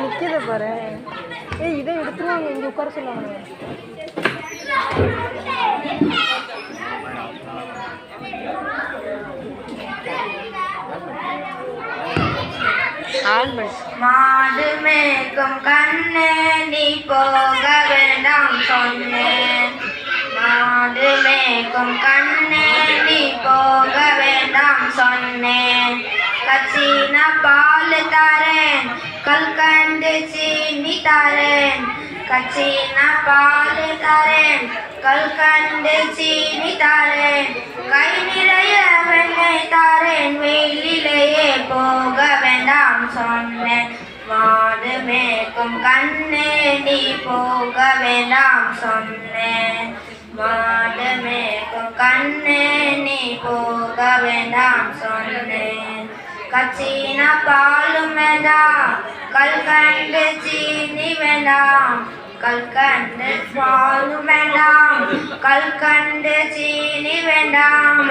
நிற்கிது பாரு. இதை எடுத்துருவாங்க, இங்கே உட்கார சொல்லுவாங்க. மாடு மேய்க்கும் கண்ணே நீ போக வேண்டாம் சொன்னேன். மாடு மேய்க்கும் கண்ணே நீ போக வேண்டாம் சொன்னேன். கச்சின பால் தரேன், கல்கண்டு சீனி தரேன். கச்சின பால் தரேன், கல்கண்டு சீனி தரேன். கை நிறைய வெண்ணெய் தரேன், வெயிலிலேயே போக வேண்டாம் சொன்னேன். மாடு மேய்க்கும் கண்ணே நீ போக வேண்டாம் சொன்னேன். மாடு மேய்க்கும் கண்ணே நீ போக வேண்டாம் சொன்னேன். கச்சின பாலும் வேண்டாம், கல்கண்டு சீனி வேண்டாம். கல்கண்டு பாலும் வேண்டாம், கல்கண்டு சீனி வேண்டாம்.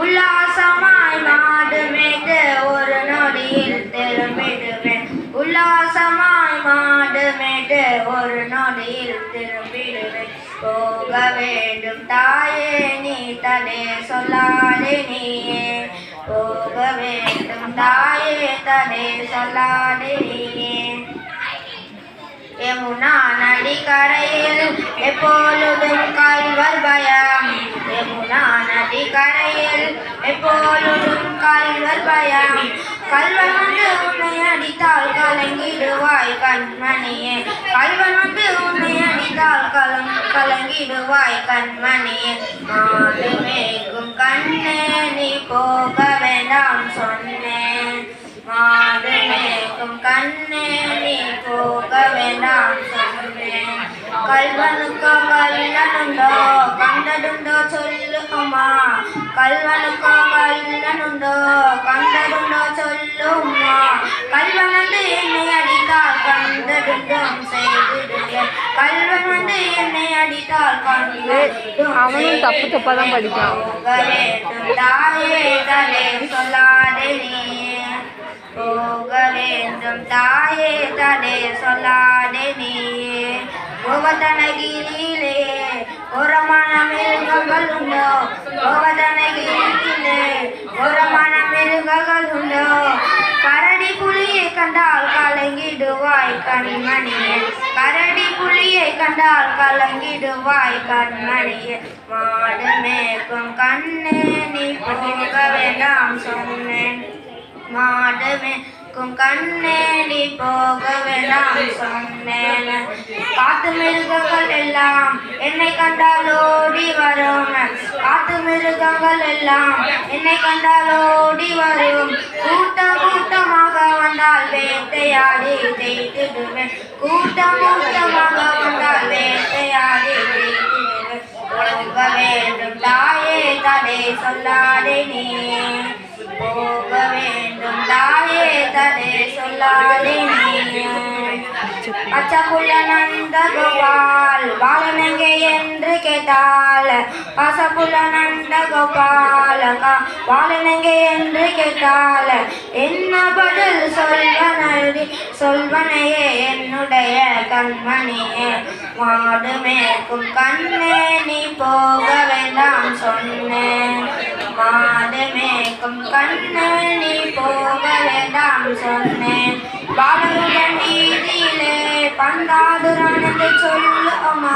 உல்லாசமாய் மாடு மேய்த்து ஒரு நொடியில் திரும்பிடுவேன். உல்லாசமாய் மாடு மேய்த்து ஒரு நொடியில் திரும்பிடுவேன். போக வேண்டும் தாயே நீ தடை சொல்லாதே நீயே. போக வேண்டும் தாயே தடை சொல்லாதே நீயே. யமுனா நதி கரையில் எப்பொழுதும் கல்வர் பயம். யமுனா நதி கரையில் எப்பொழுதும் கல்வர் பயம். கல்வன் வந்து உன்னை அடித்தால் கலங்கிடுவாய் கண்மணியே. கல்வன் வந்து உன்னை அடித்தால் கலங்கிடுவாய் கண்மணியே. மாடு மேய்க்கும் கண்ணே நீ போக வேண்டாம் சொன்னேன். மாடு மேய்க்கும் கண்ணே நீ போக வேண்டாம் சொன்னேன். கல்வனுக்கோ கல்லனுண்டோ கண்டதுண்டோ சொல்லு அம்மா. கல்வனுக்கோ கல்லனுண்டோ கண்டதுண்டோ சொல்லு அம்மா. கல்வன் வந்து என்னை அடித்தால் கண்டதுண்டும் செய்திடுவேன். கல்வன் வந்து என்னை அடித்தால் கண்டதும் அவனும் தப்பு தப்பாக தான் படிக்கான். போக வேண்டும் தாயே தலை சொல்லாதே நீயே. போக வேண்டும் தாயே தடை சொல்லாதே நீயே. கோவர்தனகிரியிலே கோரமான மிருகங்கள் உண்டோ. கோவர்தனகிரியிலே கோரமான மிருகங்கள் உண்டோ. கரடி புலியை கண்டால் கலங்கிடுவாய் கண்மணியே. கரடி புலியை கண்டால் கலங்கிடுவாய் கண்மணியே. மாடு மேய்க்கும் கண்ணே நீ போக வேண்டாம் சொன்னேன். மாடு மேய்க்கும் கண்ணே நீ போக வேண்டாம் சொன்னேன். காட்டு மிருகங்கள் எல்லாம் என்னை கண்டால் ஓடி வரும். காட்டு மிருகங்கள் எல்லாம் என்னை கண்டால் ஓடி வரும். கூட்டம் கூட்டமாக வந்தால் வேட்டையாடி ஜெயித்திடுவேன். கூட்டம் கூட்டமாக வந்தால் வேட்டையாடி ஜெயித்திடுவேன். போக வேண்டும் தாயே தடை சொல்லாதே நீயே. போக வேண்டும் தாயே தடை சொல்லாதே நீயே. பச்சப்புள்ள நந்த கோபால் பாலனெங்கே என்று கேட்டால். பசப்புள்ள நந்த கோபால் பாலனெங்கே என்று கேட்டால். என்ன பதில் சொல்வனடி சொல்வனையே என்னுடைய கண்மணியே. மாடு மேய்க்கும் கண்ணே நீ போக வேண்டாம் சொன்னேன். மாடு மேய்க்கும் கண்ணே நீ போக வேண்டாம் சொன்னேன். பாலருடன் வீதியிலே பந்தாடுறான் என்று சொல்லு அம்மா.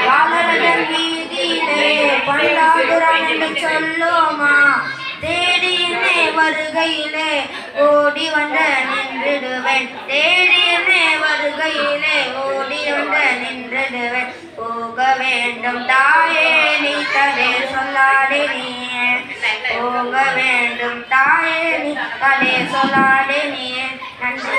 பாலருடன் வீதியிலே பந்தாடுறான் என்று சொல்லு அம்மா. தேடி என்னே வருகையிலே ஓடி வந்த நின்றுடுவேன். தேடி என்னே வருகையிலே ஓடி வந்த நின்றுடுவேன். போக வேண்டும் தாயே நீ தடை சொல்லாதே நீயே. போக வேண்டும் தாயே நீ தடை சொல்லாதே நீயே. நன்றி.